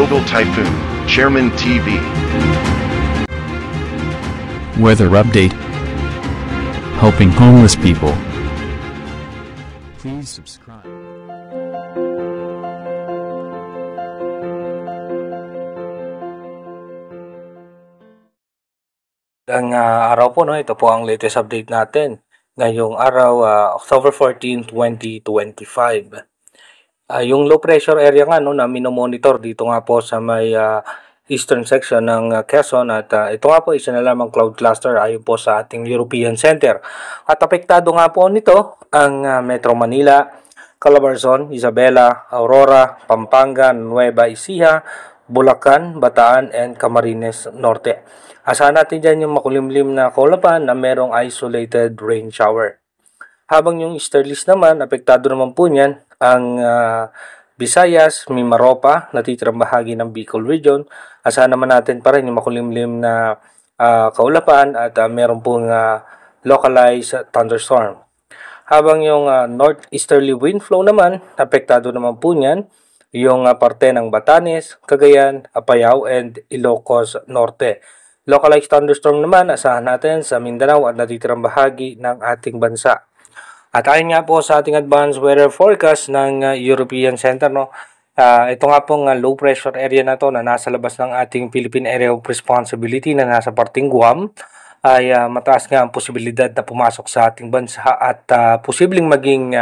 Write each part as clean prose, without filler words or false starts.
Global Typhoon, Chairman TV. Weather update. Helping homeless people. Please subscribe. Araw po, no? Ito po ang latest update natin. Ngayong araw, October 14, 2025. Yung low pressure area nga, no, na minomonitor dito nga po sa may eastern section ng Quezon, at ito nga po isa na lamang cloud cluster ayon po sa ating European Center. At apektado nga po nito ang Metro Manila, Calabarzon, Isabela, Aurora, Pampanga, Nueva Ecija, Bulacan, Bataan, and Camarines Norte. Asahan natin dyan yung makulimlim na kaulapan na merong isolated rain shower. Habang yung easterlies naman, apektado naman po niyan ang Visayas, Mimaropa, natitirang bahagi ng Bicol Region. Asahan naman natin pa rin yung makulimlim na kaulapan at meron pong localized thunderstorm. Habang yung northeasterly wind flow naman, apektado naman po niyan yung parte ng Batanes, Cagayan, Apayao, and Ilocos Norte. Localized thunderstorm naman, asahan natin sa Mindanao at natitirang bahagi ng ating bansa. At ayon nga po sa ating advanced weather forecast ng European Center, no, ito nga pong low pressure area na to na nasa labas ng ating Philippine Area of Responsibility na nasa parting Guam, ay mataas nga ang posibilidad na pumasok sa ating bansa at posibleng maging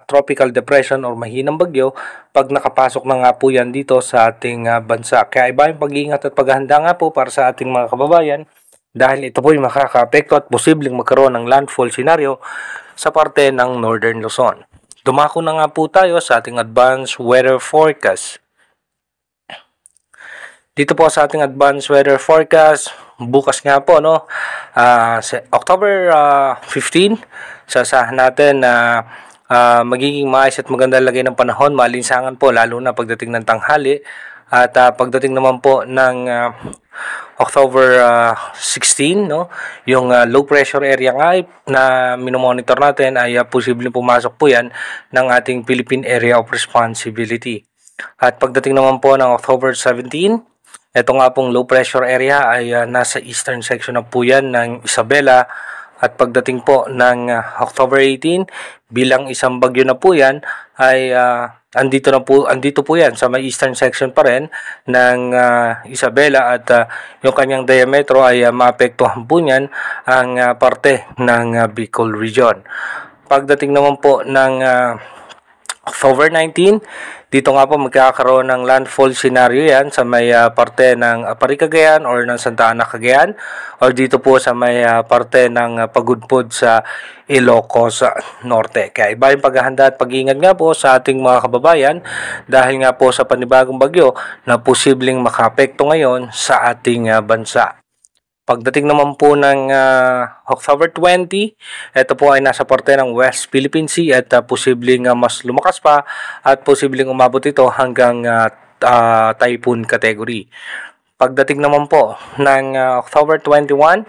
tropical depression or mahinang bagyo pag nakapasok na nga po yan dito sa ating bansa. Kaya iba yung pag-iingat at paghahanda nga po para sa ating mga kababayan dahil ito po yung makaka-apekto at posibleng magkaroon ng landfall scenario sa parte ng Northern Luzon. Dumako na nga po tayo sa ating advanced weather forecast. Dito po sa ating advanced weather forecast, bukas nga po, no, October 15, sasahan natin na magiging maayos at maganda lagay ng panahon, maalinsangan po lalo na pagdating ng tanghali at pagdating naman po ng October 16, no, yung low pressure area nga na minomonitor natin ay posibleng pumasok po yan ng ating Philippine Area of Responsibility. At pagdating naman po ng October 17, ito nga pong low pressure area ay nasa eastern section na po yan ng Isabela. At pagdating po ng October 18, bilang isang bagyo na po yan, ay andito po yan sa may eastern section pa rin ng Isabela. At yung kanyang diametro ay maapektuhan po niyan ang parte ng Bicol Region. Pagdating naman po ng October 19, dito nga po magkakaroon ng landfall scenario yan sa may parte ng Apari Cagayan or ng Santa Ana Cagayan or dito po sa may parte ng Pagudpod sa Ilocos Norte. Kaya iba yung paghahanda at pag-iingat nga po sa ating mga kababayan dahil nga po sa panibagong bagyo na posibleng makapekto ngayon sa ating bansa. Pagdating naman po ng October 20, ito po ay nasa parte ng West Philippine Sea at posibleng mas lumakas pa at posibleng umabot ito hanggang typhoon category. Pagdating naman po ng October 21,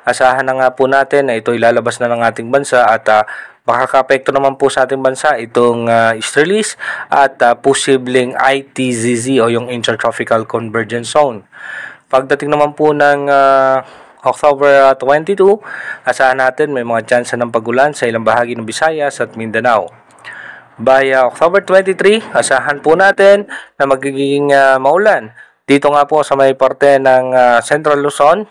asahan na nga po natin na ito ilalabas na ng ating bansa at makaka-apekto naman po sa ating bansa itong easterlies at posibleng ITZZ o yung Intertropical Convergence Zone. Pagdating naman po ng October 22, asahan natin may mga chance ng pagulan sa ilang bahagi ng Visayas at Mindanao. By October 23, asahan po natin na magiging maulan. Dito nga po sa may parte ng Central Luzon,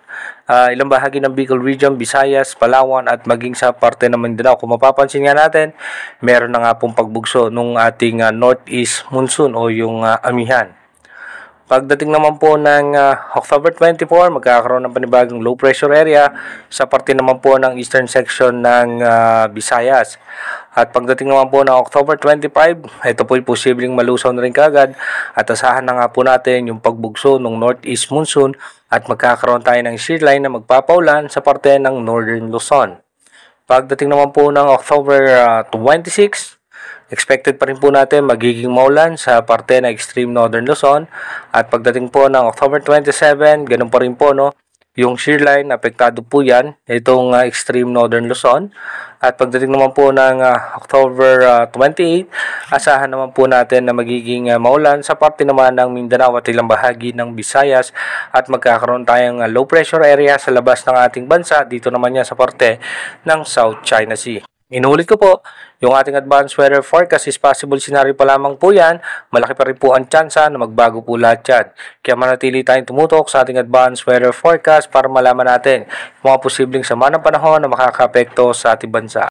ilang bahagi ng Bicol Region, Visayas, Palawan at maging sa parte ng Mindanao. Kung mapapansin nga natin, meron na nga pong pagbugso nung ating northeast monsoon o yung amihan. Pagdating naman po ng October 24, magkakaroon ng panibagong low pressure area sa parte naman po ng eastern section ng Visayas. At pagdating naman po ng October 25, ito po ay posibleng malusaw na rin kagad at asahan na nga po natin yung pagbugso ng northeast monsoon at magkakaroon tayo ng shear line na magpapaulan sa parte ng northern Luzon. Pagdating naman po ng October 26, expected pa rin po natin magiging maulan sa parte ng extreme northern Luzon. At pagdating po ng October 27, ganun pa rin po, no, yung shear line, apektado po yan, itong extreme northern Luzon. At pagdating naman po ng October 28, asahan naman po natin na magiging maulan sa parte naman ng Mindanao at ilang bahagi ng Visayas at magkakaroon tayong low pressure area sa labas ng ating bansa, dito naman yan sa parte ng South China Sea. Inuulit ko po, yung ating advanced weather forecast is possible scenario pa lamang po yan. Malaki pa rin po ang tsansa na magbago po lahat yan. Kaya manatili tayong tumutok sa ating advanced weather forecast para malaman natin mga posibleng sama ng panahon na makakaapekto sa ating bansa.